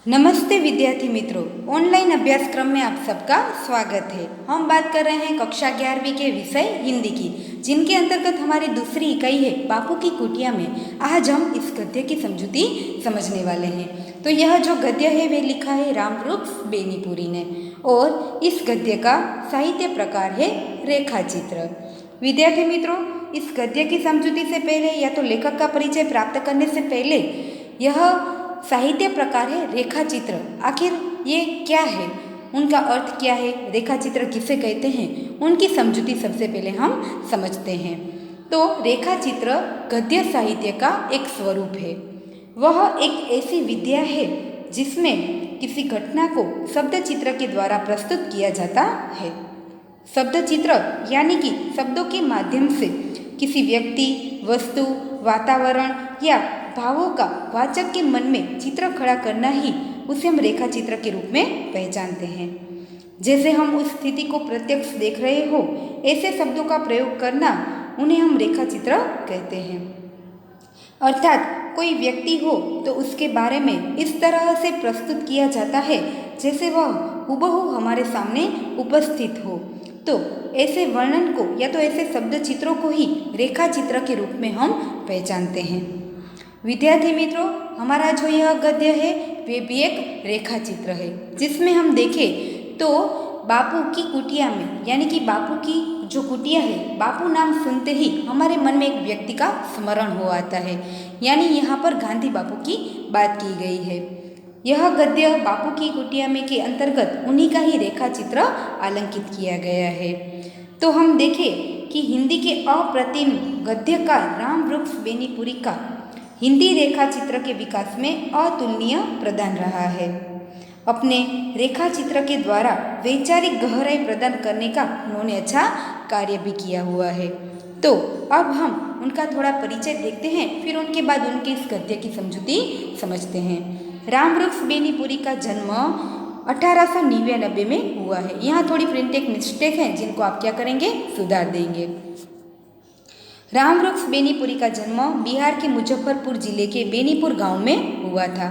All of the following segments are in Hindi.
नमस्ते विद्यार्थी मित्रों, ऑनलाइन अभ्यासक्रम में आप सबका स्वागत है। हम बात कर रहे हैं कक्षा 11वीं के विषय हिंदी की, जिनके अंतर्गत हमारी दूसरी इकाई है बापू की कुटिया में। आज हम इस गद्य की समझूती समझने वाले हैं। तो यह जो गद्य है वे लिखा है रामवृक्ष बेनीपुरी ने, और इस गद्य का साहित्य प्रकार है रेखाचित्र। विद्यार्थी मित्रों, इस गद्य की समझूती से पहले या तो लेखक का परिचय प्राप्त करने से पहले यह साहित्य प्रकार है रेखाचित्र। आखिर ये क्या है, उनका अर्थ क्या है, रेखाचित्र किसे कहते हैं, उनकी समझूती सबसे पहले हम समझते हैं। तो रेखाचित्र गद्य साहित्य का एक स्वरूप है। वह एक ऐसी विद्या है जिसमें किसी घटना को शब्द चित्र के द्वारा प्रस्तुत किया जाता है। शब्द चित्र यानी कि शब्दों के माध्यम से किसी व्यक्ति, वस्तु, वातावरण या भावों का वाचक के मन में चित्र खड़ा करना ही उसे हम रेखा चित्र के रूप में पहचानते हैं। जैसे हम उस स्थिति को प्रत्यक्ष देख रहे हो, ऐसे शब्दों का प्रयोग करना, उन्हें हम रेखा चित्र कहते हैं। अर्थात कोई व्यक्ति हो तो उसके बारे में इस तरह से प्रस्तुत किया जाता है जैसे वह हुबहू हमारे सामने उपस्थित हो। तो ऐसे वर्णन को या तो ऐसे शब्द चित्रों को ही रेखा चित्र के रूप में हम पहचानते हैं। विद्यार्थी मित्रों, हमारा जो यह गद्य है वे भी एक रेखा चित्र है, जिसमें हम देखें तो बापू की कुटिया में, यानी कि बापू की जो कुटिया है, बापू नाम सुनते ही हमारे मन में एक व्यक्ति का स्मरण हो आता है, यानी यहाँ पर गांधी बापू की बात की गई है। यह गद्य बापू की कुटिया में के अंतर्गत उन्हीं का ही रेखा चित्र आलंकित किया गया है। तो हम देखें कि हिंदी के अप्रतिम गद्यकार रामवृक्ष बेनीपुरी का हिंदी रेखा चित्र के विकास में अतुलनीय प्रदान रहा है। अपने रेखा चित्र के द्वारा वैचारिक गहराई प्रदान करने का उन्होंने अच्छा कार्य भी किया हुआ है। तो अब हम उनका थोड़ा परिचय देखते हैं, फिर उनके बाद उनके इस गद्य की समझूती समझते हैं। रामवृक्ष बेनीपुरी का जन्म 1899 में हुआ है। यहाँ थोड़ी प्रिंटिंग मिस्टेक है, जिनको आप क्या करेंगे, सुधार देंगे। रामवृक्ष बेनीपुरी का जन्म बिहार के मुजफ्फरपुर जिले के बेनीपुर गांव में हुआ था।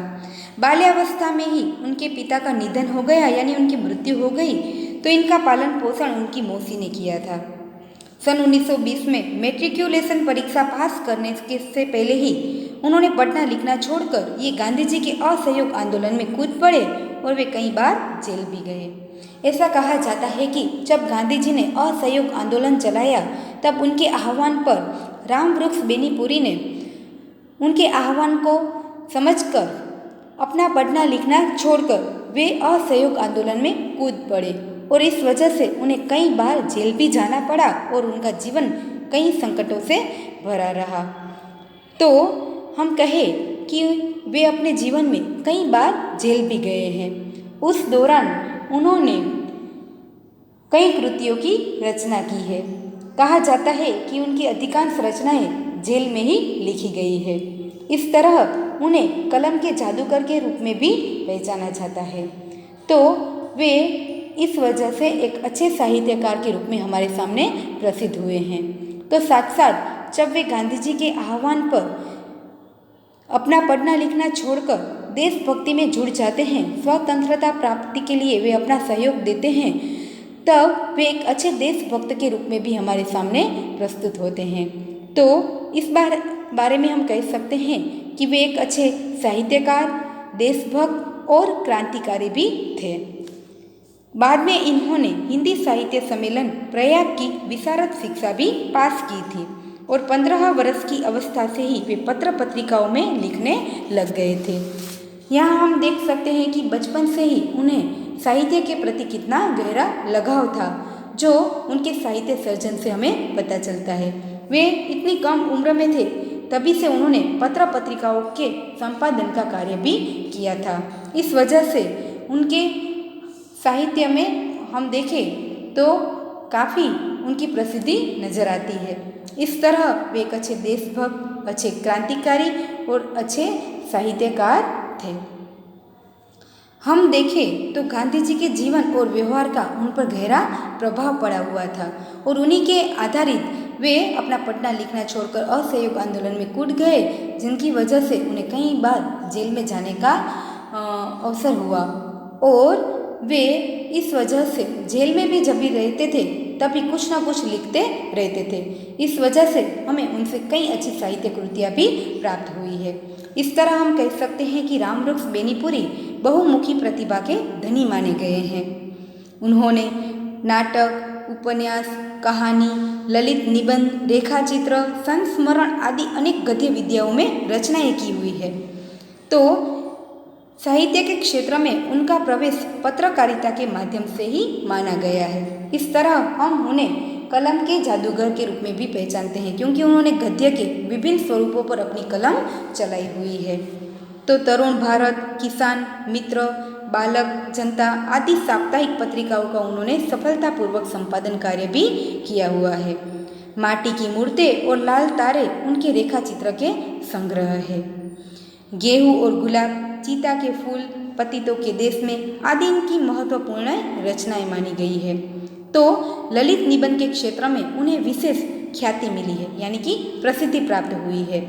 बाल्यावस्था में ही उनके पिता का निधन हो गया, यानी उनकी मृत्यु हो गई। तो इनका पालन पोषण उनकी मौसी ने किया था। सन 1920 में मैट्रिकुलेशन परीक्षा पास करने से पहले ही उन्होंने पढ़ना लिखना छोड़कर ये गांधी जी के असहयोग आंदोलन में कूद पड़े, और वे कई बार जेल भी गए। ऐसा कहा जाता है कि जब गांधी जी ने असहयोग आंदोलन चलाया, तब उनके आह्वान पर रामवृक्ष बेनीपुरी ने उनके आह्वान को समझकर अपना पढ़ना लिखना छोड़कर वे असहयोग आंदोलन में कूद पड़े, और इस वजह से उन्हें कई बार जेल भी जाना पड़ा और उनका जीवन कई संकटों से भरा रहा। तो हम कहें कि वे अपने जीवन में कई बार जेल भी गए हैं। उस दौरान उन्होंने कई कृतियों की रचना की है। कहा जाता है कि उनकी अधिकांश रचनाएं जेल में ही लिखी गई है। इस तरह उन्हें कलम के जादूगर के रूप में भी पहचाना जाता है। तो वे इस वजह से एक अच्छे साहित्यकार के रूप में हमारे सामने प्रसिद्ध हुए हैं। तो साथ साथ जब वे गांधी जी के आह्वान पर अपना पढ़ना लिखना छोड़कर देशभक्ति में जुड़ जाते हैं, स्वतंत्रता प्राप्ति के लिए वे अपना सहयोग देते हैं, तब वे एक अच्छे देशभक्त के रूप में भी हमारे सामने प्रस्तुत होते हैं। तो इस बारे में हम कह सकते हैं कि वे एक अच्छे साहित्यकार, देशभक्त और क्रांतिकारी भी थे। बाद में इन्होंने हिंदी साहित्य सम्मेलन प्रयाग की विशारद शिक्षा भी पास की थी, और 15 वर्ष की अवस्था से ही वे पत्र पत्रिकाओं में लिखने लग गए थे। यहाँ हम देख सकते हैं कि बचपन से ही उन्हें साहित्य के प्रति कितना गहरा लगाव था, जो उनके साहित्य सर्जन से हमें पता चलता है। वे इतनी कम उम्र में थे, तभी से उन्होंने पत्र पत्रिकाओं के संपादन का कार्य भी किया था। इस वजह से उनके साहित्य में हम देखें तो काफ़ी उनकी प्रसिद्धि नजर आती है। इस तरह वे एक अच्छे देशभक्त, अच्छे क्रांतिकारी और अच्छे साहित्यकार थे। हम देखें तो गांधी जी के जीवन और व्यवहार का उन पर गहरा प्रभाव पड़ा हुआ था, और उन्हीं के आधारित वे अपना पढ़ना लिखना छोड़कर असहयोग आंदोलन में कूद गए, जिनकी वजह से उन्हें कई बार जेल में जाने का अवसर हुआ और वे इस वजह से जेल में भी जब भी रहते थे तभी कुछ ना कुछ लिखते रहते थे। इस वजह से हमें उनसे कई अच्छी साहित्य कृतियाँ भी प्राप्त हुई है। इस तरह हम कह सकते हैं कि रामवृक्ष बेनीपुरी बहुमुखी प्रतिभा के धनी माने गए हैं। उन्होंने नाटक, उपन्यास, कहानी, ललित निबंध, रेखाचित्र, संस्मरण आदि अनेक गद्य विद्याओं में रचनाएं की हुई है। तो साहित्य के क्षेत्र में उनका प्रवेश पत्रकारिता के माध्यम से ही माना गया है। इस तरह हम उन्हें कलम के जादूगर के रूप में भी पहचानते हैं, क्योंकि उन्होंने गद्य के विभिन्न स्वरूपों पर अपनी कलम चलाई हुई है। तो तरुण भारत, किसान मित्र, बालक, जनता आदि साप्ताहिक पत्रिकाओं का उन्होंने सफलतापूर्वक संपादन कार्य भी किया हुआ है। माटी की मूर्तें और लाल तारे उनके रेखाचित्र के संग्रह है। गेहूँ और गुलाब, चीता के फूल, पतितों के देश में आदि इनकी महत्वपूर्ण रचनाएं मानी गई है। तो ललित निबंध के क्षेत्र में उन्हें विशेष ख्याति मिली है, यानी कि प्रसिद्धि प्राप्त हुई है।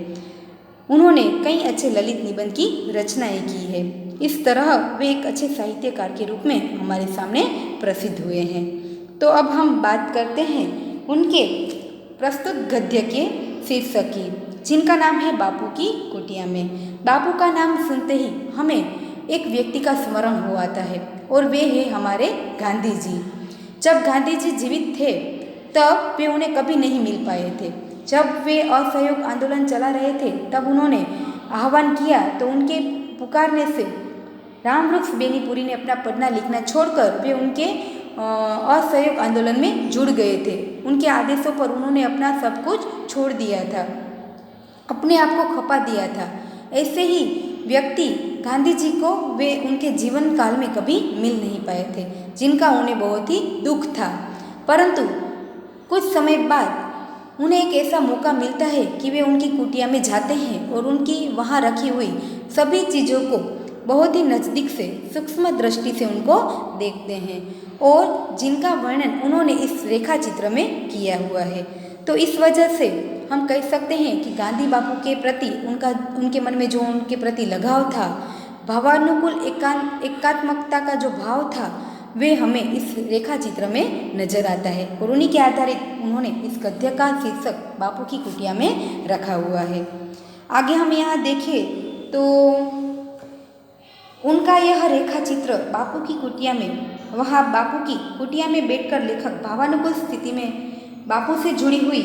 उन्होंने कई अच्छे ललित निबंध की रचनाएं की है। इस तरह वे एक अच्छे साहित्यकार के रूप में हमारे सामने प्रसिद्ध हुए हैं। तो अब हम बात करते हैं उनके प्रस्तुत गद्य के शीर्षक की, जिनका नाम है बापू की कुटिया में। बापू का नाम सुनते ही हमें एक व्यक्ति का स्मरण हो आता है और वे हैं हमारे गांधी जी। जब गांधी जी जीवित थे तब वे उन्हें कभी नहीं मिल पाए थे। जब वे असहयोग आंदोलन चला रहे थे तब उन्होंने आह्वान किया तो उनके पुकारने से रामवृक्ष बेनीपुरी ने अपना पढ़ना लिखना छोड़कर वे उनके असहयोग आंदोलन में जुड़ गए थे। उनके आदेशों पर उन्होंने अपना सब कुछ छोड़ दिया था, अपने आप को खपा दिया था। ऐसे ही व्यक्ति गांधी जी को वे उनके जीवन काल में कभी मिल नहीं पाए थे, जिनका उन्हें बहुत ही दुख था। परंतु कुछ समय बाद उन्हें एक ऐसा मौका मिलता है कि वे उनकी कुटिया में जाते हैं और उनकी वहाँ रखी हुई सभी चीज़ों को बहुत ही नज़दीक से सूक्ष्म दृष्टि से उनको देखते हैं और जिनका वर्णन उन्होंने इस रेखा चित्र में किया हुआ है। तो इस वजह से हम कह सकते हैं कि गांधी बापू के प्रति उनके मन में जो उनके प्रति लगाव था, भावानुकूल एकात्मकता का जो भाव था, वे हमें इस रेखा चित्र में नजर आता है और उन्हीं के आधारित उन्होंने इस गद्य का शीर्षक बापू की कुटिया में रखा हुआ है। आगे हम यहाँ देखें तो उनका यह रेखा चित्र बापू की कुटिया में, वहाँ बापू की कुटिया में बैठकर लेखक भावानुकूल स्थिति में बापू से जुड़ी हुई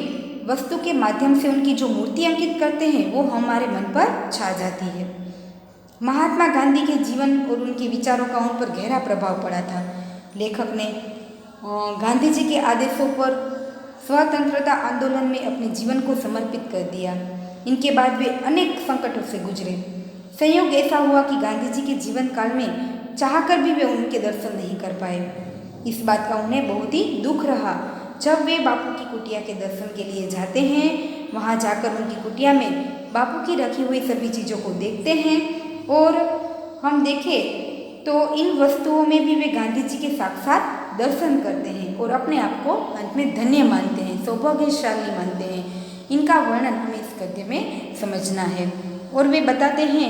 वस्तु के माध्यम से उनकी जो मूर्ति अंकित करते हैं वो हमारे मन पर छा जाती है। महात्मा गांधी के जीवन और उनके विचारों का उन पर गहरा प्रभाव पड़ा था। लेखक ने गांधी जी के आदेशों पर स्वतंत्रता आंदोलन में अपने जीवन को समर्पित कर दिया। इनके बाद वे अनेक संकटों से गुजरे। संयोग ऐसा हुआ कि गांधी जी के जीवन काल में चाहकर भी वे उनके दर्शन नहीं कर पाए। इस बात का उन्हें बहुत ही दुख रहा। जब वे बापू की कुटिया के दर्शन के लिए जाते हैं, वहाँ जाकर उनकी कुटिया में बापू की रखी हुई सभी चीज़ों को देखते हैं और हम देखें तो इन वस्तुओं में भी वे गांधी जी के साक्षात दर्शन करते हैं और अपने आप को अंत में धन्य मानते हैं, सौभाग्यशाली मानते हैं। इनका वर्णन हमें इस गद्य में समझना है और वे बताते हैं,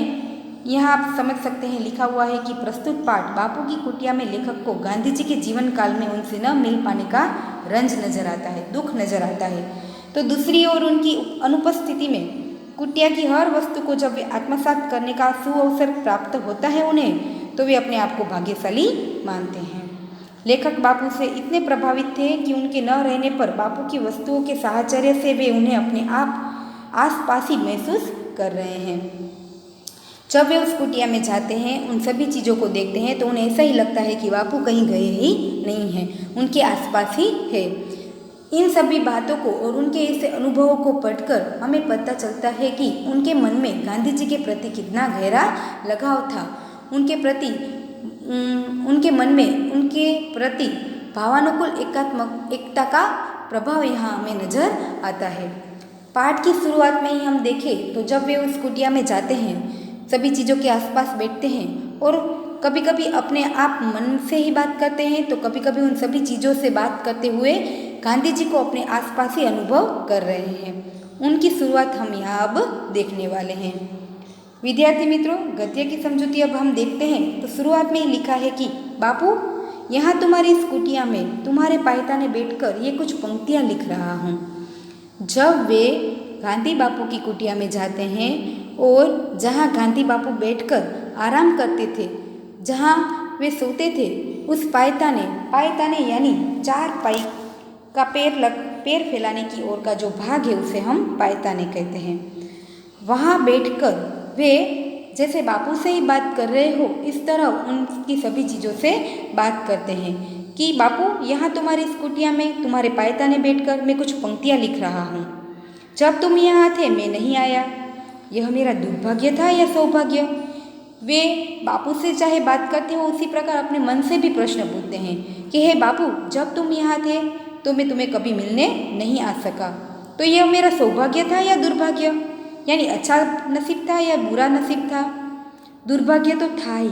यहाँ आप समझ सकते हैं, लिखा हुआ है कि प्रस्तुत पाठ बापू की कुटिया में लेखक को गांधी जी के जीवन काल में उनसे न मिल पाने का रंज नजर आता है, दुख नजर आता है। तो दूसरी ओर उनकी अनुपस्थिति में कुटिया की हर वस्तु को जब वे आत्मसात करने का सुअवसर प्राप्त होता है उन्हें, तो वे अपने आप को भाग्यशाली मानते हैं। लेखक बापू से इतने प्रभावित थे कि उनके न रहने पर बापू की वस्तुओं के साहचर्य से वे उन्हें अपने आप आसपास ही महसूस कर रहे हैं। जब वे उस कुटिया में जाते हैं, उन सभी चीज़ों को देखते हैं, तो उन्हें ऐसा ही लगता है कि बापू कहीं गए ही नहीं हैं, उनके आसपास ही है। इन सभी बातों को और उनके ऐसे अनुभवों को पढ़कर हमें पता चलता है कि उनके मन में गांधी जी के प्रति कितना गहरा लगाव था। उनके मन में उनके प्रति भावानुकूल एकता का प्रभाव यहाँ हमें नजर आता है। पाठ की शुरुआत में ही हम देखें तो जब वे उस कुटिया में जाते हैं, सभी चीज़ों के आसपास बैठते हैं और कभी कभी अपने आप मन से ही बात करते हैं, तो कभी कभी उन सभी चीज़ों से बात करते हुए गांधी जी को अपने आसपास ही अनुभव कर रहे हैं। उनकी शुरुआत हम यहाँ अब देखने वाले हैं। विद्यार्थी मित्रों, गद्य की समझौती अब हम देखते हैं। तो शुरुआत में ही लिखा है कि बापू, यहाँ तुम्हारी इस कुटिया में तुम्हारे पायताने बैठकर ये कुछ पंक्तियाँ लिख रहा हूँ। जब वे गांधी बापू की कुटिया में जाते हैं और जहाँ गांधी बापू बैठकर आराम करते थे, जहाँ वे सोते थे, उस पायताने यानी चार पाई का पैर फैलाने की ओर का जो भाग है उसे हम पायताने कहते हैं। वहाँ बैठकर वे जैसे बापू से ही बात कर रहे हो, इस तरह उनकी सभी चीज़ों से बात करते हैं कि बापू, यहाँ तुम्हारी इस कुटिया में तुम्हारे पायताने बैठकर मैं कुछ पंक्तियाँ लिख रहा हूँ। जब तुम यहाँ थे मैं नहीं आया, यह मेरा दुर्भाग्य था या सौभाग्य। वे बापू से चाहे बात करते हो, उसी प्रकार अपने मन से भी प्रश्न पूछते हैं कि हे बापू, जब तुम यहाँ थे तो मैं तुम्हें कभी मिलने नहीं आ सका, तो यह मेरा सौभाग्य था या दुर्भाग्य, यानी अच्छा नसीब था या बुरा नसीब था। दुर्भाग्य तो था ही,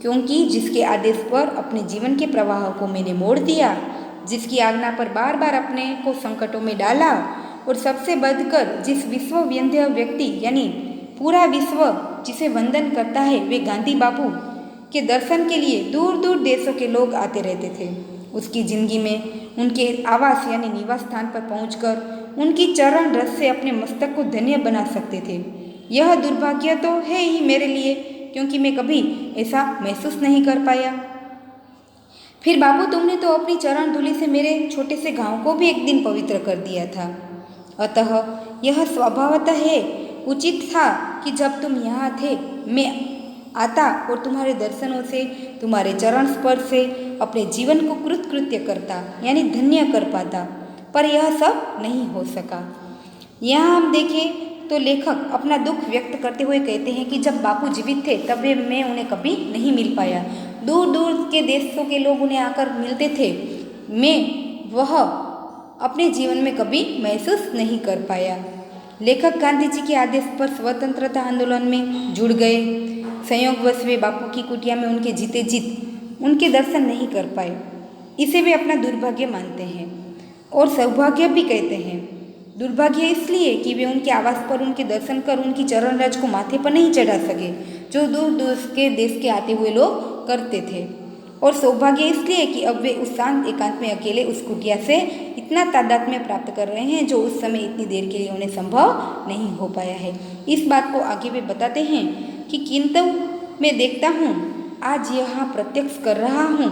क्योंकि जिसके आदेश पर अपने जीवन के प्रवाह को मैंने मोड़ दिया, जिसकी आज्ञा पर बार बार अपने को संकटों में डाला, और सबसे बढ़कर जिस विश्ववंद्य व्यक्ति यानी पूरा विश्व जिसे वंदन करता है, वे गांधी बापू के दर्शन के लिए दूर दूर देशों के लोग आते रहते थे। उसकी जिंदगी में उनके आवास यानी निवास स्थान पर पहुंचकर उनकी चरण रस से अपने मस्तक को धन्य बना सकते थे। यह दुर्भाग्य तो है ही मेरे लिए, क्योंकि मैं कभी ऐसा महसूस नहीं कर पाया। फिर बापू, तुमने तो अपनी चरण धूलि से मेरे छोटे से गांव को भी एक दिन पवित्र कर दिया था। अतः यह स्वभावतः है उचित था कि जब तुम यहाँ थे मैं आता और तुम्हारे दर्शनों से, तुम्हारे चरण स्पर्श से अपने जीवन को कृतकृत्य करता यानी धन्य कर पाता, पर यह सब नहीं हो सका। यहाँ हम देखें तो लेखक अपना दुख व्यक्त करते हुए कहते हैं कि जब बापू जीवित थे तब मैं उन्हें कभी नहीं मिल पाया। दूर दूर के देशों के लोग उन्हें आकर मिलते थे, मैं वह अपने जीवन में कभी महसूस नहीं कर पाया। लेखक गांधी जी के आदेश पर स्वतंत्रता आंदोलन में जुड़ गए। संयोगवश वे बापू की कुटिया में उनके जीते जीत उनके दर्शन नहीं कर पाए। इसे वे अपना दुर्भाग्य मानते हैं और सौभाग्य भी कहते हैं। दुर्भाग्य इसलिए कि वे उनके आवास पर उनके दर्शन कर उनकी चरण रज को माथे पर नहीं चढ़ा सके, जो दूर दूर के देश के आते हुए लोग करते थे। और सौभाग्य इसलिए कि अब वे उस शांत एकांत में अकेले उस कुटिया से इतना तादात्म्य प्राप्त कर रहे हैं जो उस समय इतनी देर के लिए उन्हें संभव नहीं हो पाया है। इस बात को आगे वे बताते हैं कि किंतु मैं देखता हूँ, आज यहाँ प्रत्यक्ष कर रहा हूँ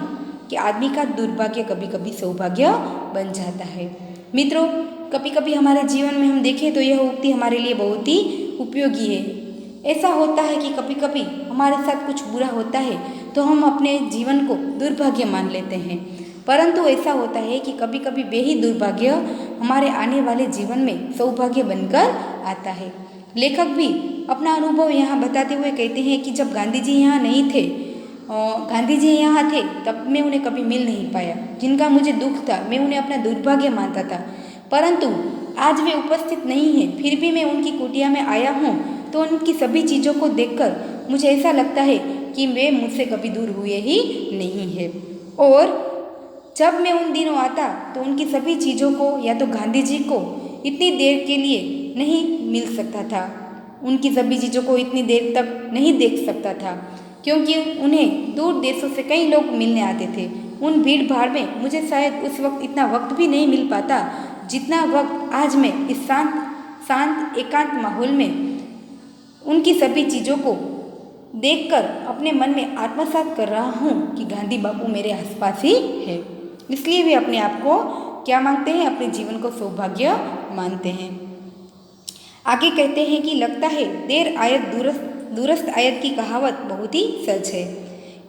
कि आदमी का दुर्भाग्य कभी कभी सौभाग्य बन जाता है। मित्रों, कभी कभी हमारे जीवन में हम देखें तो यह उक्ति हमारे लिए बहुत ही उपयोगी है। ऐसा होता है कि कभी कभी हमारे साथ कुछ बुरा होता है तो हम अपने जीवन को दुर्भाग्य मान लेते हैं, परंतु ऐसा होता है कि कभी कभी वे ही दुर्भाग्य हमारे आने वाले जीवन में सौभाग्य बनकर आता है। लेखक भी अपना अनुभव यहाँ बताते हुए कहते हैं कि जब गांधी जी यहाँ नहीं थे, गांधी जी यहाँ थे तब मैं उन्हें कभी मिल नहीं पाया। जिनका मुझे दुख था मैं उन्हें अपना दुर्भाग्य मानता था, परंतु आज वे उपस्थित नहीं हैं, फिर भी मैं उनकी कुटिया में आया हूँ तो उनकी सभी चीज़ों को देखकर मुझे ऐसा लगता है कि वे मुझसे कभी दूर हुए ही नहीं है। और जब मैं उन दिनों आता तो उनकी सभी चीज़ों को या तो गांधी जी को इतनी देर के लिए नहीं मिल सकता था, उनकी सभी चीज़ों को इतनी देर तक नहीं देख सकता था, क्योंकि उन्हें दूर देशों से कई लोग मिलने आते थे। उन भीड़ भाड़ में मुझे शायद उस वक्त इतना वक्त भी नहीं मिल पाता जितना वक्त आज मैं इस शांत एकांत माहौल में उनकी सभी चीज़ों को देखकर अपने मन में आत्मसात कर रहा हूँ कि गांधी बापू मेरे आसपास ही है। इसलिए वे अपने आप को क्या मानते हैं, अपने जीवन को सौभाग्य मानते हैं। आगे कहते हैं कि लगता है देर आयत दूरस्थ आयत की कहावत बहुत ही सच है।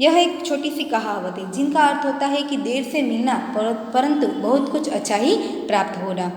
यह एक छोटी सी कहावत है जिनका अर्थ होता है कि देर से मिलना परंतु बहुत कुछ अच्छा ही प्राप्त होना।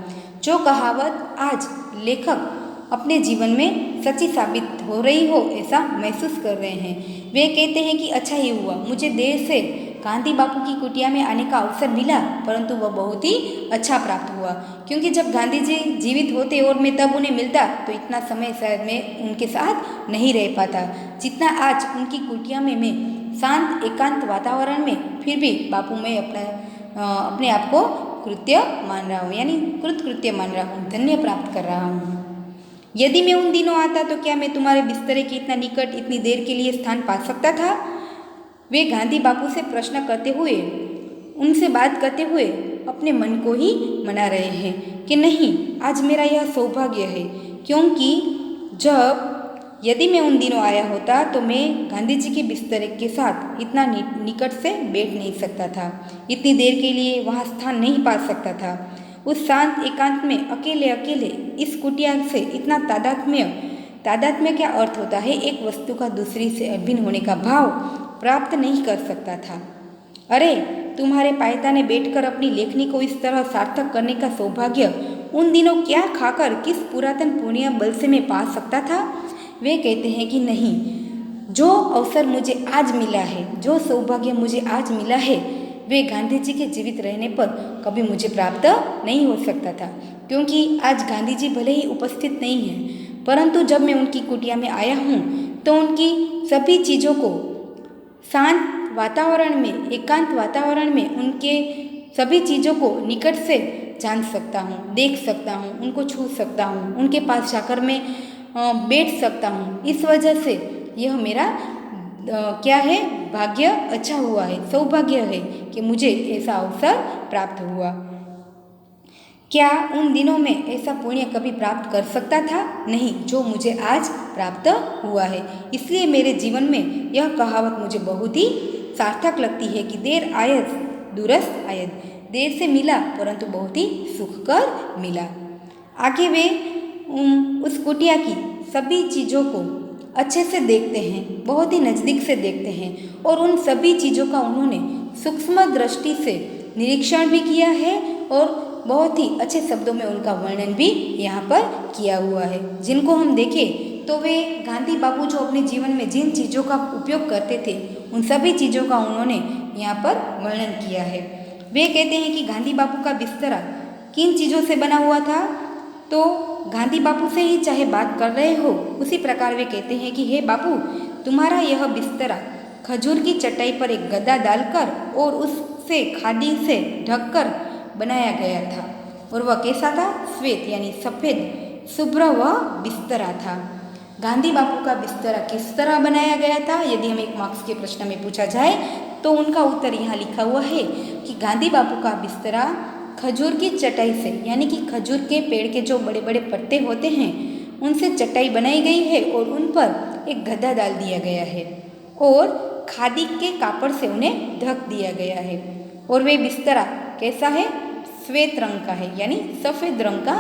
जो कहावत आज लेखक अपने जीवन में सच्ची साबित हो रही हो ऐसा महसूस कर रहे हैं। वे कहते हैं कि अच्छा ही हुआ मुझे देर से गांधी बापू की कुटिया में आने का अवसर मिला, परंतु वह बहुत ही अच्छा प्राप्त हुआ, क्योंकि जब गांधी जी जीवित होते और मैं तब उन्हें मिलता तो इतना समय शायद मैं उनके साथ नहीं रह पाता जितना आज उनकी कुटिया में मैं शांत एकांत वातावरण में फिर भी बापू में अपने आप को कृत्य मान रहा हूँ, यानी कृतकृत्य मान रहा हूँ, धन्य प्राप्त कर रहा हूँ। यदि मैं उन दिनों आता तो क्या मैं तुम्हारे बिस्तरे के इतना निकट इतनी देर के लिए स्थान पा सकता था? वे गांधी बापू से प्रश्न करते हुए, उनसे बात करते हुए अपने मन को ही मना रहे हैं कि नहीं, आज मेरा यह सौभाग्य है, क्योंकि यदि मैं उन दिनों आया होता तो मैं गांधी जी के बिस्तरे के साथ इतना निकट से बैठ नहीं सकता था, इतनी देर के लिए वहाँ स्थान नहीं पा सकता था। उस शांत एकांत में अकेले अकेले इस कुटिया से इतना तादात्म्य क्या अर्थ होता है, एक वस्तु का दूसरी से अभिन्न होने का भाव प्राप्त नहीं कर सकता था। अरे, तुम्हारे पायताने बैठकर अपनी लेखनी को इस तरह सार्थक करने का सौभाग्य उन दिनों क्या खाकर किस पुरातन पुण्य बल से मैं पा सकता था? वे कहते हैं कि नहीं, जो अवसर मुझे आज मिला है, जो सौभाग्य मुझे आज मिला है, वे गांधी जी के जीवित रहने पर कभी मुझे प्राप्त नहीं हो सकता था, क्योंकि आज गांधी जी भले ही उपस्थित नहीं हैं, परंतु जब मैं उनकी कुटिया में आया हूँ तो उनकी सभी चीज़ों को शांत वातावरण में, एकांत वातावरण में उनके सभी चीज़ों को निकट से जान सकता हूँ, देख सकता हूँ, उनको छू सकता हूँ, उनके पास जाकर मैं बैठ सकता हूँ। इस वजह से यह मेरा क्या है, भाग्य अच्छा हुआ है, सौभाग्य है कि मुझे ऐसा अवसर प्राप्त हुआ। क्या उन दिनों में ऐसा पुण्य कभी प्राप्त कर सकता था? नहीं, जो मुझे आज प्राप्त हुआ है। इसलिए मेरे जीवन में यह कहावत मुझे बहुत ही सार्थक लगती है कि देर आयत दुरुस्त आयत, देर से मिला परंतु बहुत ही सुखकर मिला। आगे वे उस कुटिया की सभी चीज़ों को अच्छे से देखते हैं, बहुत ही नज़दीक से देखते हैं, और उन सभी चीज़ों का उन्होंने सूक्ष्म दृष्टि से निरीक्षण भी किया है और बहुत ही अच्छे शब्दों में उनका वर्णन भी यहाँ पर किया हुआ है, जिनको हम देखें तो वे गांधी बापू जो अपने जीवन में जिन चीज़ों का उपयोग करते थे उन सभी चीज़ों का उन्होंने यहाँ पर वर्णन किया है। वे कहते हैं कि गांधी बापू का बिस्तरा किन चीज़ों से बना हुआ था? तो गांधी बापू से ही चाहे बात कर रहे हो, उसी प्रकार वे कहते हैं कि हे बापू, तुम्हारा यह बिस्तरा खजूर की चटाई पर एक गद्दा डालकर और उससे खादी से ढककर बनाया गया था, और वह कैसा था? श्वेत यानी सफ़ेद शुभ्र वह बिस्तरा था। गांधी बापू का बिस्तरा किस तरह बनाया गया था? यदि हमें एक मार्क्स के प्रश्न में पूछा जाए तो उनका उत्तर यहाँ लिखा हुआ है कि गांधी बापू का बिस्तरा खजूर की चटाई से, यानी कि खजूर के पेड़ के जो बड़े बड़े पत्ते होते हैं उनसे चटाई बनाई गई है और उन पर एक गद्दा डाल दिया गया है और खादी के कापड़ से उन्हें ढक दिया गया है। और वे बिस्तरा कैसा है? श्वेत रंग का है, यानी सफ़ेद रंग का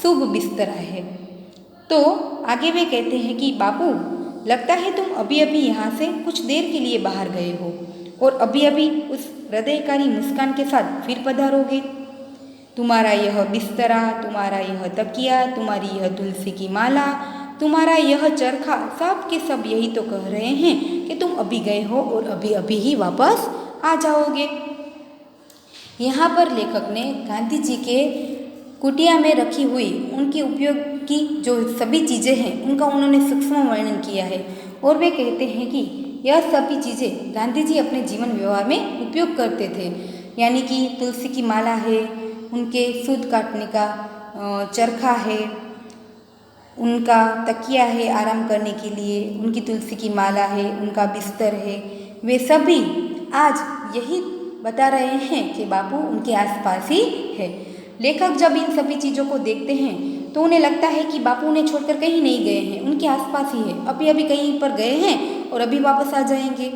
शुभ बिस्तरा है। तो आगे वे कहते हैं कि बापू, लगता है तुम अभी अभी यहाँ से कुछ देर के लिए बाहर गए हो और अभी अभी उस हृदयकारी मुस्कान के साथ फिर पधारोगे। तुम्हारा यह बिस्तरा, तुम्हारा यह तकिया, तुम्हारी यह तुलसी की माला, तुम्हारा यह चरखा, सब के सब यही तो कह रहे हैं कि तुम अभी गए हो और अभी अभी ही वापस आ जाओगे। यहाँ पर लेखक ने गांधी जी के कुटिया में रखी हुई उनके उपयोग की जो सभी चीज़ें हैं उनका उन्होंने सूक्ष्म वर्णन किया है, और वे कहते हैं कि यह सभी चीज़ें गांधी जी अपने जीवन व्यवहार में उपयोग करते थे, यानी कि तुलसी की माला है, उनके सूत काटने का चरखा है, उनका तकिया है आराम करने के लिए, उनकी तुलसी की माला है, उनका बिस्तर है, वे सभी आज यही बता रहे हैं कि बापू उनके आसपास ही है। लेखक जब इन सभी चीज़ों को देखते हैं तो उन्हें लगता है कि बापू उन्हें छोड़कर कहीं नहीं गए हैं, उनके आसपास ही है, अभी अभी कहीं पर गए हैं और अभी वापस आ जाएंगे।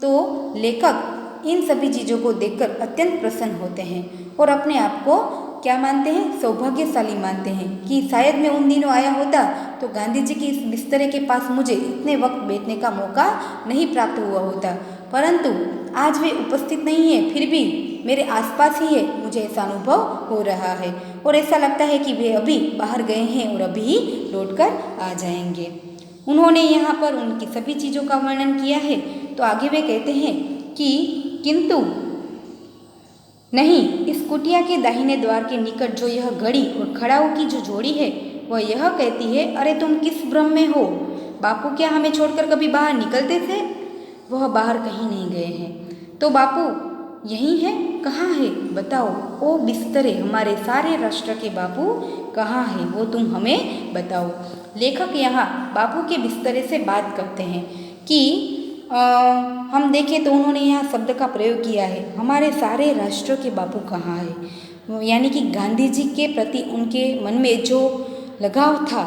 तो लेखक इन सभी चीज़ों को देखकर अत्यंत प्रसन्न होते हैं और अपने आप को क्या मानते हैं? सौभाग्यशाली मानते हैं कि शायद मैं उन दिनों आया होता तो गांधी जी के इस बिस्तरे के पास मुझे इतने वक्त बैठने का मौका नहीं प्राप्त हुआ होता, परंतु आज वे उपस्थित नहीं है, फिर भी मेरे आसपास ही है, मुझे ऐसा अनुभव हो रहा है और ऐसा लगता है कि वे अभी बाहर गए हैं और अभी ही लौट कर आ जाएंगे। उन्होंने यहाँ पर उनकी सभी चीज़ों का वर्णन किया है। तो आगे वे कहते हैं कि किंतु नहीं, इस कुटिया के दाहिने द्वार के निकट जो यह घड़ी और खड़ाऊ की जो जोड़ी है वह यह कहती है, अरे तुम किस भ्रम में हो? बापू क्या हमें छोड़कर कभी बाहर निकलते थे? वह बाहर कहीं नहीं गए हैं। तो बापू यहीं है? कहाँ है बताओ? ओ बिस्तरे, हमारे सारे राष्ट्र के बापू कहाँ है वो तुम हमें बताओ। लेखक यहाँ बापू के बिस्तरे से बात करते हैं कि हम देखें तो उन्होंने यहाँ शब्द का प्रयोग किया है, हमारे सारे राष्ट्र के बापू कहाँ है। यानी कि गांधी जी के प्रति उनके मन में जो लगाव था,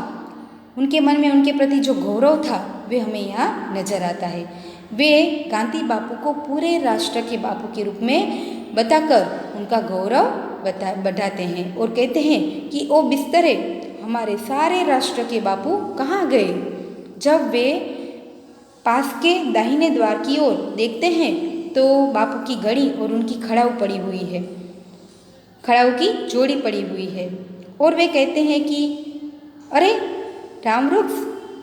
उनके मन में उनके प्रति जो गौरव था, वे हमें यहाँ नजर आता है। वे गांधी बापू को पूरे राष्ट्र के बापू के रूप में बताकर उनका गौरव बढ़ाते हैं और कहते हैं कि ओ बिस्तरे, हमारे सारे राष्ट्र के बापू कहाँ गए। जब वे पास के दाहिने द्वार की ओर देखते हैं तो बापू की घड़ी और उनकी खड़ाऊ पड़ी हुई है, खड़ाऊ की जोड़ी पड़ी हुई है। और वे कहते हैं कि अरे रामवृक्ष,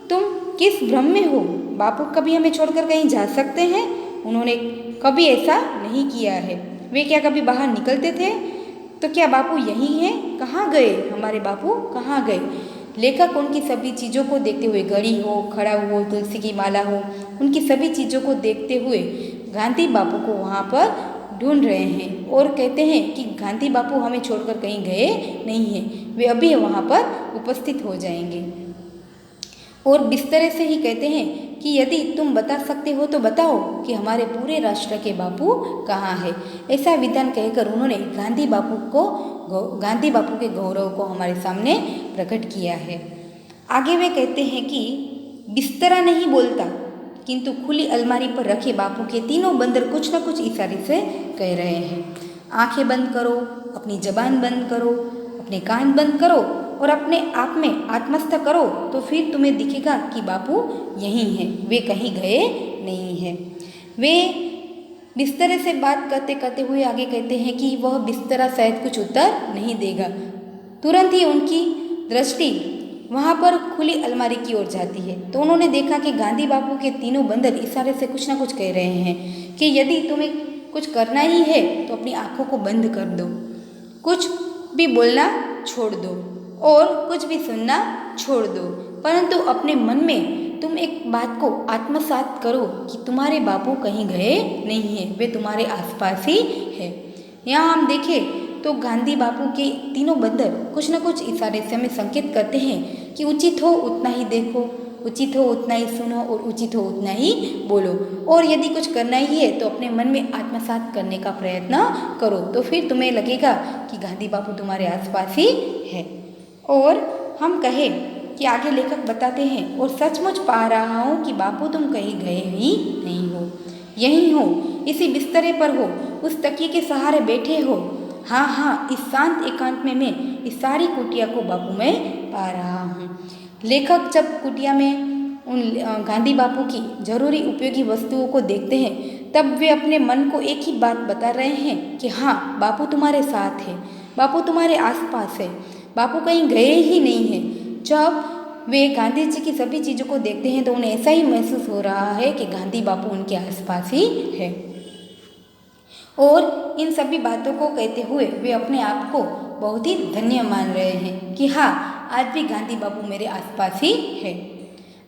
तुम किस भ्रम में हो, बापू कभी हमें छोड़कर कहीं जा सकते हैं। उन्होंने कभी ऐसा नहीं किया है। वे क्या कभी बाहर निकलते थे? तो क्या बापू यहीं हैं? कहाँ गए हमारे बापू, कहाँ गए। लेखक उनकी सभी चीज़ों को देखते हुए, घड़ी हो, खड़ाऊ हो, तुलसी की माला हो, उनकी सभी चीज़ों को देखते हुए गांधी बापू को वहाँ पर ढूंढ रहे हैं और कहते हैं कि गांधी बापू हमें छोड़कर कहीं गए नहीं हैं, वे अभी वहाँ पर उपस्थित हो जाएंगे। और बिस्तरे से ही कहते हैं कि यदि तुम बता सकते हो तो बताओ कि हमारे पूरे राष्ट्र के बापू कहाँ है। ऐसा विधान कहकर उन्होंने गांधी बापू के गौरव को हमारे सामने प्रकट किया है। आगे वे कहते हैं कि बिस्तरा नहीं बोलता, किंतु खुली अलमारी पर रखे बापू के तीनों बंदर कुछ न कुछ इशारे से कह रहे हैं। आंखें बंद करो, अपनी जबान बंद करो, अपने कान बंद करो और अपने आप में आत्मस्थ करो, तो फिर तुम्हें दिखेगा कि बापू यहीं हैं, वे कहीं गए नहीं हैं। वे बिस्तरे से बात करते करते हुए आगे कहते हैं कि वह बिस्तरा शायद कुछ उत्तर नहीं देगा। तुरंत ही उनकी दृष्टि वहाँ पर खुली अलमारी की ओर जाती है तो उन्होंने देखा कि गांधी बापू के तीनों बंदर इशारे से कुछ ना कुछ कह रहे हैं कि यदि तुम्हें कुछ करना ही है तो अपनी आँखों को बंद कर दो, कुछ भी बोलना छोड़ दो और कुछ भी सुनना छोड़ दो, परंतु अपने मन में तुम एक बात को आत्मसात करो कि तुम्हारे बापू कहीं गए नहीं हैं, वे तुम्हारे आसपास ही है। यहाँ हम देखें तो गांधी बापू के तीनों बंदर कुछ न कुछ इशारे से हमें संकेत करते हैं कि उचित हो उतना ही देखो, उचित हो उतना ही सुनो और उचित हो उतना ही बोलो, और यदि कुछ करना ही है तो अपने मन में आत्मसात करने का प्रयत्न करो, तो फिर तुम्हें लगेगा कि गांधी बापू तुम्हारे आसपास ही है। और हम कहें कि आगे लेखक बताते हैं, और सचमुच पा रहा हूँ कि बापू तुम कहीं गए ही नहीं हो, यहीं हो, इसी बिस्तरे पर हो, उस तकिए के सहारे बैठे हो। हाँ हाँ, इस शांत एकांत में मैं इस सारी कुटिया को बापू में पा रहा हूँ। लेखक जब कुटिया में उन गांधी बापू की जरूरी उपयोगी वस्तुओं को देखते हैं तब वे अपने मन को एक ही बात बता रहे हैं कि हाँ, बापू तुम्हारे साथ है, बापू तुम्हारे आसपास है, बापू कहीं गए ही नहीं हैं। जब वे गांधी जी की सभी चीज़ों को देखते हैं तो उन्हें ऐसा ही महसूस हो रहा है कि गांधी बापू उनके आसपास ही है। और इन सभी बातों को कहते हुए वे अपने आप को बहुत ही धन्य मान रहे हैं कि हाँ, आज भी गांधी बापू मेरे आसपास ही है।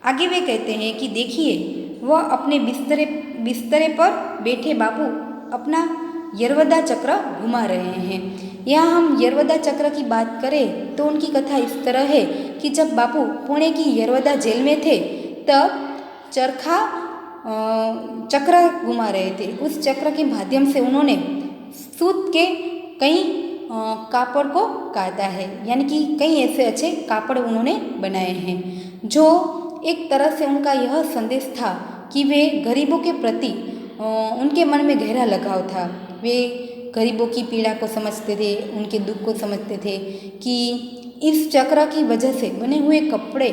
आगे वे कहते हैं कि देखिए, वह अपने बिस्तरे पर बैठे बापू अपना यरवदा चक्र घुमा रहे हैं। यहाँ हम यरवदा चक्र की बात करें तो उनकी कथा इस तरह है कि जब बापू पुणे की यरवदा जेल में थे तब चरखा चक्र घुमा रहे थे। उस चक्र के माध्यम से उन्होंने सूत के कई कापड़ को काटा है, यानी कि कई ऐसे अच्छे कापड़ उन्होंने बनाए हैं, जो एक तरह से उनका यह संदेश था कि वे गरीबों के प्रति उनके मन में गहरा लगाव था। वे गरीबों की पीड़ा को समझते थे, उनके दुख को समझते थे कि इस चक्र की वजह से बने हुए कपड़े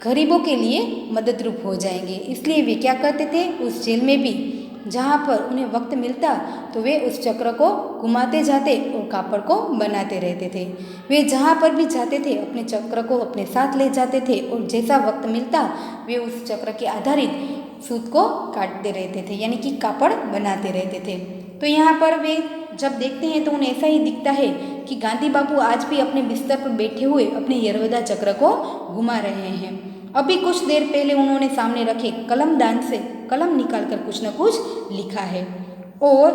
गरीबों के लिए मदद रूप हो जाएंगे। इसलिए वे क्या करते थे, उस जेल में भी जहाँ पर उन्हें वक्त मिलता तो वे उस चक्र को घुमाते जाते और कापड़ को बनाते रहते थे। वे जहाँ पर भी जाते थे अपने चक्र को अपने साथ ले जाते थे और जैसा वक्त मिलता वे उस चक्र के आधारित सूत को काटते रहते थे, यानी कि कापड़ बनाते रहते थे। तो यहाँ पर वे जब देखते हैं तो उन्हें ऐसा ही दिखता है कि गांधी बापू आज भी अपने बिस्तर पर बैठे हुए अपने यरवदा चक्र को घुमा रहे हैं। अभी कुछ देर पहले उन्होंने सामने रखे कलमदान से कलम निकालकर कुछ न कुछ लिखा है। और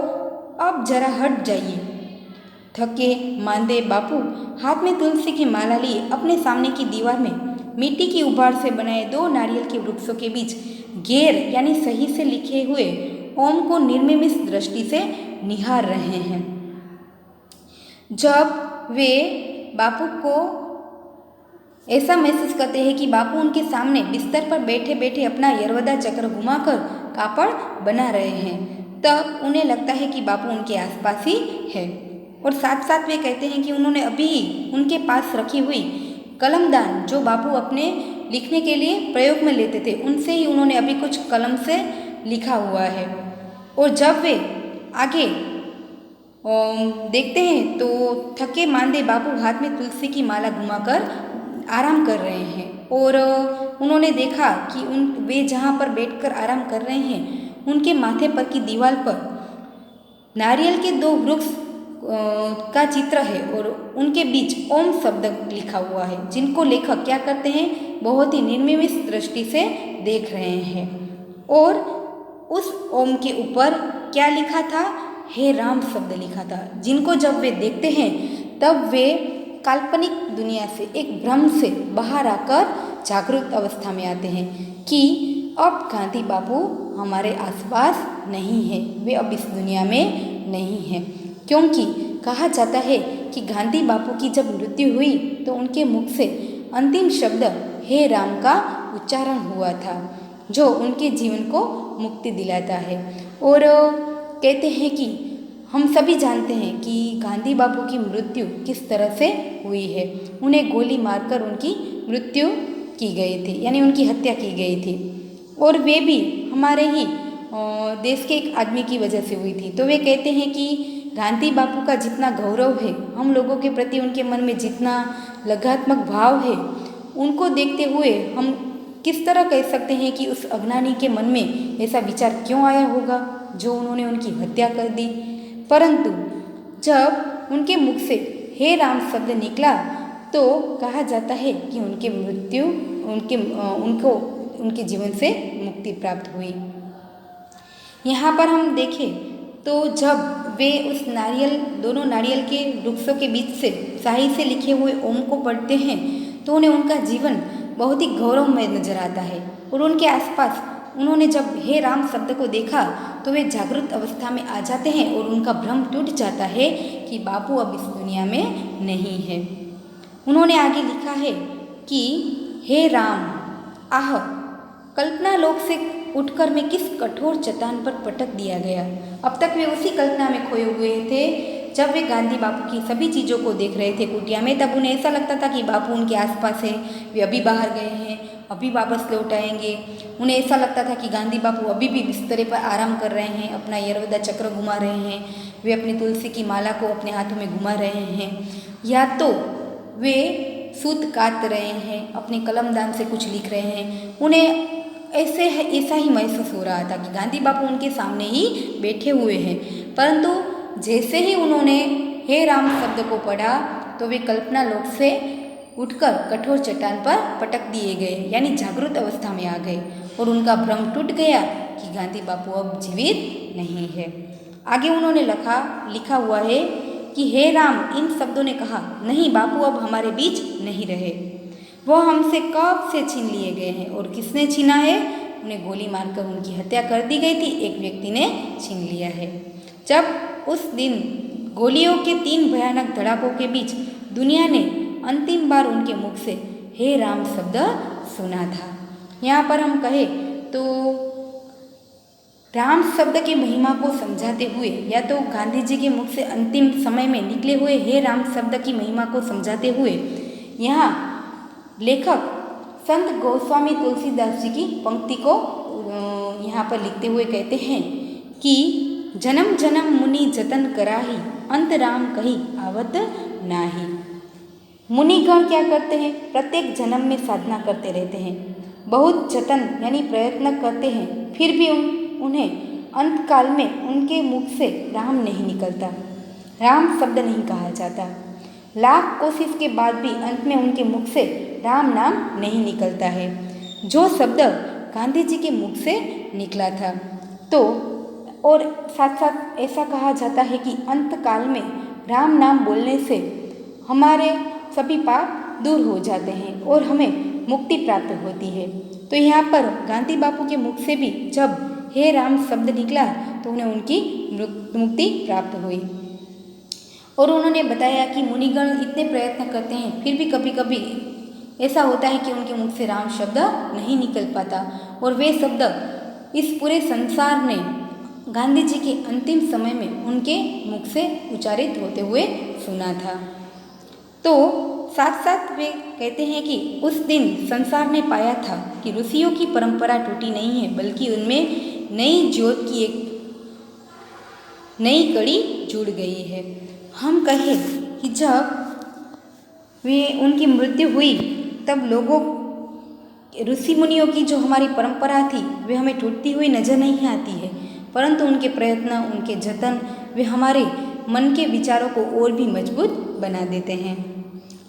अब जरा हट जाइए, थके मांदे बापू हाथ में तुलसी की माला लिए अपने सामने की दीवार में मिट्टी की उभाड़ से बनाए 2 नारियल के वृक्षों के बीच गैर यानी सही से लिखे हुए ओम को निर्मिमित दृष्टि से निहार रहे हैं। जब वे बापू को ऐसा महसूस करते हैं कि बापू उनके सामने बिस्तर पर बैठे बैठे अपना यरवदा चक्र घुमाकर कापड़ बना रहे हैं, तब उन्हें लगता है कि बापू उनके आसपास ही है। और साथ साथ वे कहते हैं कि उन्होंने अभी ही उनके पास रखी हुई कलमदान जो बापू अपने लिखने के लिए प्रयोग में लेते थे, उनसे ही उन्होंने अभी कुछ कलम से लिखा हुआ है। और जब वे आगे देखते हैं तो थके मांदे बापू हाथ में तुलसी की माला घुमाकर आराम कर रहे हैं। और उन्होंने देखा कि वे जहाँ पर बैठकर आराम कर रहे हैं उनके माथे पर की दीवार पर नारियल के 2 वृक्ष का चित्र है और उनके बीच ओम शब्द लिखा हुआ है, जिनको लेखक क्या करते हैं, बहुत ही निर्मिमित दृष्टि से देख रहे हैं। और उस ओम के ऊपर क्या लिखा था, हे राम शब्द लिखा था, जिनको जब वे देखते हैं तब वे काल्पनिक दुनिया से एक भ्रम से बाहर आकर जागरूक अवस्था में आते हैं कि अब गांधी बापू हमारे आसपास नहीं है, वे अब इस दुनिया में नहीं हैं। क्योंकि कहा जाता है कि गांधी बापू की जब मृत्यु हुई तो उनके मुख से अंतिम शब्द हे राम का उच्चारण हुआ था, जो उनके जीवन को मुक्ति दिलाता है। और कहते हैं कि हम सभी जानते हैं कि गांधी बापू की मृत्यु किस तरह से हुई है। उन्हें गोली मारकर उनकी मृत्यु की गई थी, यानी उनकी हत्या की गई थी। और वे भी हमारे ही देश के एक आदमी की वजह से हुई थी। तो वे कहते हैं कि गांधी बापू का जितना गौरव है, हम लोगों के प्रति उनके मन में जितना लगात्मक भाव है, उनको देखते हुए हम किस तरह कह सकते हैं कि उस अज्ञानी के मन में ऐसा विचार क्यों आया होगा जो उन्होंने उनकी हत्या कर दी। परंतु जब उनके मुख से हे राम शब्द निकला तो कहा जाता है कि उनके मृत्यु उनको उनके जीवन से मुक्ति प्राप्त हुई। यहाँ पर हम देखें तो जब वे उस दोनों नारियल के वृक्षों के बीच से स्याही से लिखे हुए ओम को पढ़ते हैं तो उन्हें उनका जीवन बहुत ही गौरवमय नजर आता है। और उनके आसपास उन्होंने जब हे राम शब्द को देखा तो वे जागृत अवस्था में आ जाते हैं और उनका भ्रम टूट जाता है कि बापू अब इस दुनिया में नहीं है। उन्होंने आगे लिखा है कि हे राम, आह कल्पना लोक से उठकर मैं किस कठोर चट्टान पर पटक दिया गया। अब तक वे उसी कल्पना में खोए हुए थे। जब वे गांधी बापू की सभी चीज़ों को देख रहे थे कुटिया में, तब उन्हें ऐसा लगता था कि बापू उनके आसपास है, वे अभी बाहर गए हैं, अभी वापस लौट आएंगे। उन्हें ऐसा लगता था कि गांधी बापू अभी भी बिस्तर पर आराम कर रहे हैं, अपना यरवदा चक्र घुमा रहे हैं, वे अपनी तुलसी की माला को अपने हाथों में घुमा रहे हैं, या तो वे सूत काट रहे हैं, अपने कलमदान से कुछ लिख रहे हैं। उन्हें ऐसा ही महसूस हो रहा था कि गांधी बापू उनके सामने ही बैठे हुए हैं। परंतु जैसे ही उन्होंने हे राम शब्द को पढ़ा तो वे कल्पना लोक से उठकर कठोर चट्टान पर पटक दिए गए, यानी जागृत अवस्था में आ गए और उनका भ्रम टूट गया कि गांधी बापू अब जीवित नहीं है। आगे उन्होंने लिखा हुआ है कि हे राम, इन शब्दों ने कहा, नहीं बापू अब हमारे बीच नहीं रहे, वह हमसे कब से छीन लिए गए हैं। और किसने छीना है? उन्हें गोली मारकर उनकी हत्या कर दी गई थी, एक व्यक्ति ने छीन लिया है। जब उस दिन गोलियों के 3 भयानक धड़ाकों के बीच दुनिया ने अंतिम बार उनके मुख से हे राम शब्द सुना था। यहाँ पर हम कहें तो राम शब्द की महिमा को समझाते हुए, या तो गांधी जी के मुख से अंतिम समय में निकले हुए हे राम शब्द की महिमा को समझाते हुए, यहाँ लेखक संत गोस्वामी तुलसीदास जी की पंक्ति को यहाँ पर लिखते हुए कहते हैं कि जन्म जन्म मुनि जतन कराही, अंत राम कही आवत नाही। मुनिगण क्या करते हैं? प्रत्येक जन्म में साधना करते रहते हैं, बहुत जतन यानी प्रयत्न करते हैं, फिर भी उन्हें अंत काल में उनके मुख से राम नहीं निकलता, राम शब्द नहीं कहा जाता। लाख कोशिश के बाद भी अंत में उनके मुख से राम नाम नहीं निकलता है, जो शब्द गांधी जी के मुख से निकला था। तो और साथ साथ ऐसा कहा जाता है कि अंत काल में राम नाम बोलने से हमारे सभी पाप दूर हो जाते हैं और हमें मुक्ति प्राप्त होती है। तो यहाँ पर गांधी बापू के मुख से भी जब हे राम शब्द निकला तो उन्हें उनकी मुक्ति प्राप्त हुई। और उन्होंने बताया कि मुनिगण इतने प्रयत्न करते हैं फिर भी कभी कभी ऐसा होता है कि उनके मुख से राम शब्द नहीं निकल पाता, और वे शब्द इस पूरे संसार ने गांधी जी के अंतिम समय में उनके मुख से उच्चारित होते हुए सुना था। तो साथ साथ वे कहते हैं कि उस दिन संसार ने पाया था कि ऋषियों की परंपरा टूटी नहीं है, बल्कि उनमें नई ज्योत की एक नई कड़ी जुड़ गई है। हम कहें कि जब वे उनकी मृत्यु हुई तब लोगों ऋषि मुनियों की जो हमारी परंपरा थी वे हमें टूटती हुई नजर नहीं आती है, परंतु उनके प्रयत्न, उनके जतन वे हमारे मन के विचारों को और भी मजबूत बना देते हैं।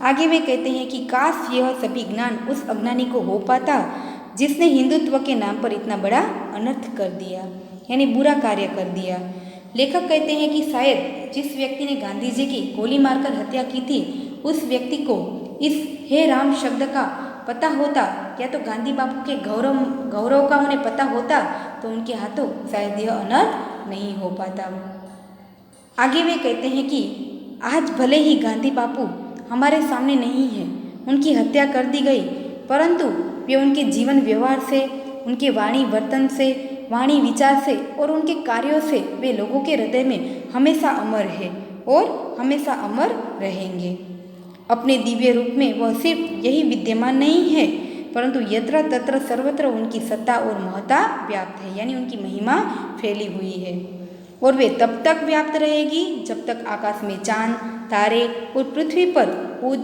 आगे वे कहते हैं कि काश यह सभी ज्ञान उस अज्ञानी को हो पाता जिसने हिंदुत्व के नाम पर इतना बड़ा अनर्थ कर दिया, यानी बुरा कार्य कर दिया। लेखक कहते हैं कि शायद जिस व्यक्ति ने गांधी जी की गोली मारकर हत्या की थी उस व्यक्ति को इस हे राम शब्द का पता होता, या तो गांधी बापू के गौरव का उन्हें पता होता, तो उनके हाथों शायद यह अनर्थ नहीं हो पाता। आगे वे कहते हैं कि आज भले ही गांधी बापू हमारे सामने नहीं है, उनकी हत्या कर दी गई, परंतु वे उनके जीवन व्यवहार से, उनके वाणी वर्तन से, वाणी विचार से और उनके कार्यों से वे लोगों के हृदय में हमेशा अमर है और हमेशा अमर रहेंगे। अपने दिव्य रूप में वह सिर्फ यही विद्यमान नहीं है, परंतु यत्र तत्र सर्वत्र उनकी सत्ता और महत्ता व्याप्त है, यानी उनकी महिमा फैली हुई है और वे तब तक व्याप्त रहेगी जब तक आकाश में चांद, तारे और पृथ्वी पर उद,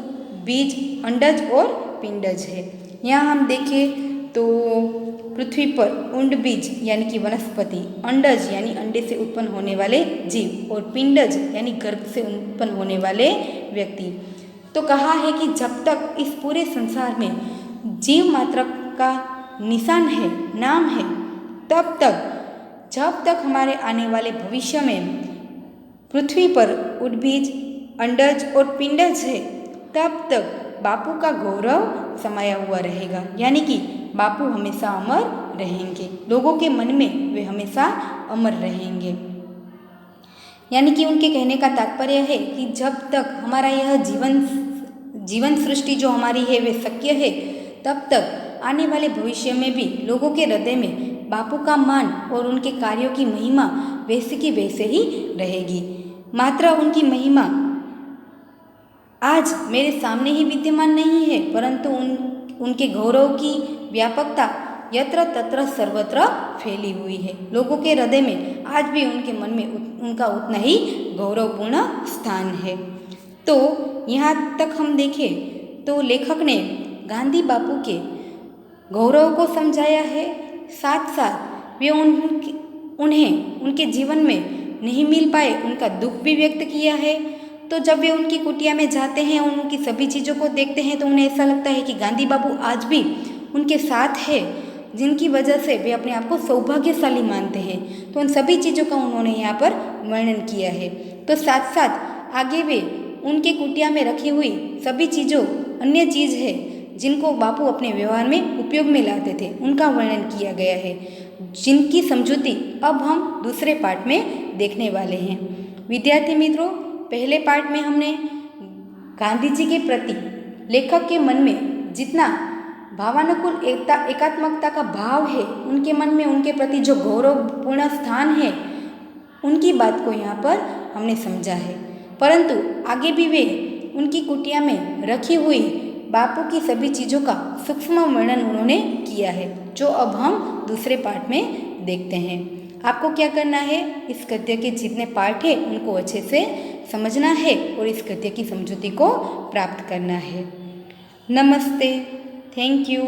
बीज, अंडज और पिंडज है। यहाँ हम देखें तो पृथ्वी पर उंड बीज यानी कि वनस्पति, अंडज यानी अंडे से उत्पन्न होने वाले जीव और पिंडज यानी गर्भ से उत्पन्न होने वाले व्यक्ति। तो कहा है कि जब तक इस पूरे संसार में जीव मात्र का निशान है, नाम है, तब तक जब तक हमारे आने वाले भविष्य में पृथ्वी पर उद्बीज, अंडज और पिंडज है, तब तक बापू का गौरव समाया हुआ रहेगा, यानी कि बापू हमेशा अमर रहेंगे, लोगों के मन में वे हमेशा अमर रहेंगे। यानी कि उनके कहने का तात्पर्य है कि जब तक हमारा यह जीवन सृष्टि जो हमारी है वे शक्य है, तब तक आने वाले भविष्य में भी लोगों के हृदय में बापू का मान और उनके कार्यों की महिमा वैसे की वैसे ही रहेगी। मात्र उनकी महिमा आज मेरे सामने ही विद्यमान नहीं है, परंतु उनके गौरव की व्यापकता यत्र तत्र सर्वत्र फैली हुई है। लोगों के हृदय में आज भी उनके मन में उनका उतना ही गौरवपूर्ण स्थान है। तो यहाँ तक हम देखें तो लेखक ने गांधी बापू के गौरव को समझाया है, साथ साथ वे उन्हें उनके जीवन में नहीं मिल पाए उनका दुख भी व्यक्त किया है। तो जब वे उनकी कुटिया में जाते हैं और उनकी सभी चीज़ों को देखते हैं तो उन्हें ऐसा लगता है कि गांधी बापू आज भी उनके साथ है, जिनकी वजह से वे अपने आप को सौभाग्यशाली मानते हैं। तो उन सभी चीज़ों का उन्होंने यहाँ पर वर्णन किया है। तो साथ साथ आगे वे उनके कुटिया में रखी हुई सभी चीज़ों, अन्य चीज़ है जिनको बापू अपने व्यवहार में उपयोग में लाते थे, उनका वर्णन किया गया है, जिनकी समझौती अब हम दूसरे पार्ट में देखने वाले हैं। विद्यार्थी मित्रों, पहले पार्ट में हमने गांधी जी के प्रति लेखक के मन में जितना भावानुकूल एकात्मकता का भाव है, उनके मन में उनके प्रति जो गौरवपूर्ण स्थान है, उनकी बात को यहाँ पर हमने समझा है। परंतु आगे भी वे उनकी कुटिया में रखी हुई बापू की सभी चीज़ों का सूक्ष्म वर्णन उन्होंने किया है, जो अब हम दूसरे पार्ट में देखते हैं। आपको क्या करना है, इस गद्य के जितने पार्ट हैं उनको अच्छे से समझना है और इस गद्य की समझौती को प्राप्त करना है। नमस्ते, थैंक यू।